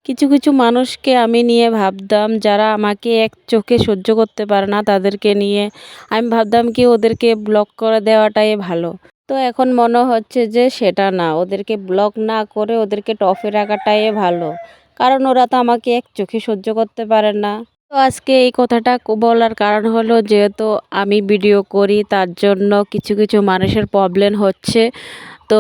কিছু কিছু মানুষকে আমি নিয়ে ভাবতাম যারা আমাকে এক চোখে সহ্য করতে পারে না, তাদেরকে নিয়ে আমি ভাবতাম কি ওদেরকে ব্লক করে দেওয়াটাই ভালো। তো এখন মনে হচ্ছে যে সেটা না, ওদেরকে ব্লক না করে ওদেরকে টফে রাখাটাই ভালো। কারণ ওরা তো আমাকে এক চোখে সহ্য করতে পারে না। তো আজকে এই কথাটা বলার কারণ হলো, যেহেতু আমি ভিডিও করি তার জন্য কিছু কিছু মানুষের প্রবলেম হচ্ছে। তো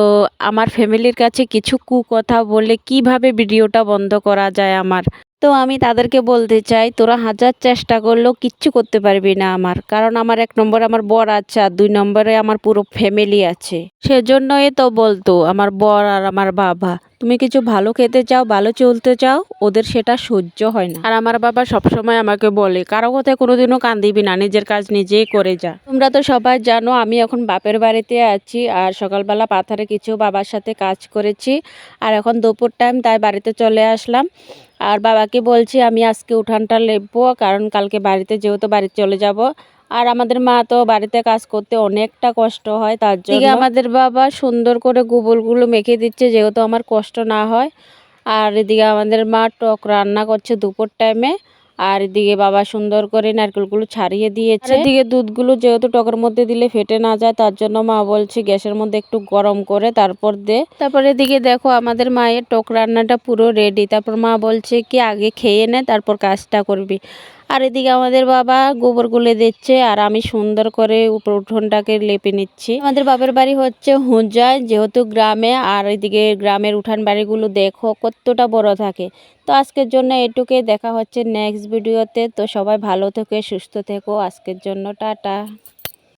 আমার ফ্যামিলির কাছে কিছু কুকথা বলে কিভাবে ভিডিওটা বন্ধ করা যায় আমার। তো আমি তাদেরকে বলতে চাই, তোরা হাজার চেষ্টা করলেও কিচ্ছু করতে পারবি না আমার, কারণ আমার এক নম্বরে আমার বর আছে আর দুই নম্বরে আমার পুরো ফ্যামিলি আছে। সেজন্যই তো বলতো আমার বর আর আমার বাবা, তুমি কিছু ভালো খেতে চাও, ভালো চলতে চাও, ওদের সেটা সহ্য হয় না। আর আমার বাবা সবসময় আমাকে বলে, কারো কথায় কোনোদিনও কান দিবি না, নিজের কাজ নিজেই করে যা। তোমরা তো সবাই জানো আমি এখন বাপের বাড়িতে আছি, আর সকালবেলা পাথারে কিছু বাবার সাথে কাজ করেছি, আর এখন দুপুর টাইম তাই বাড়িতে চলে আসলাম। আর বাবাকে বলছি আমি আজকে উঠানটা লেপবো, কারণ কালকে বাড়িতে যেহেতু বাড়িতে চলে যাব। আর আমাদের মা তো বাড়িতে কাজ করতে অনেকটা কষ্ট হয়, তার জন্য আমাদের বাবা সুন্দর করে গোবরগুলো মেখে দিচ্ছে যেহেতু আমার কষ্ট না হয়। আর এদিকে আমাদের মা টক রান্না করছে দুপুর টাইমে। আর এদিকে বাবা সুন্দর করে নারকেলগুলো ছাড়িয়ে দিয়েছে। এদিকে দুধগুলো যেহেতু টকের মধ্যে দিলে ফেটে না যায়, তার জন্য মা বলছে গ্যাসের মধ্যে একটু গরম করে তারপর দে। তারপরে এদিকে দেখো আমাদের মায়ের টক রান্নাটা পুরো রেডি। তারপর মা বলছে কি আগে খেয়ে নে তারপর কাজটা করবি। আর এদিকে আমাদের বাবা গোবর গুলে দিচ্ছে, আর আমি সুন্দর করে উঠোনটাকে লেপে নিচ্ছি। আমাদের বাপের বাড়ি হচ্ছে হুঁজায়, যেহেতু গ্রামে। আর এদিকে গ্রামের উঠান বাড়িগুলো দেখো কতটা বড় থাকে। তো আজকের জন্য এটুকুই, দেখা হচ্ছে নেক্সট ভিডিওতে। তো সবাই ভালো থেকো, সুস্থ থেকো, আজকের জন্য টাটা।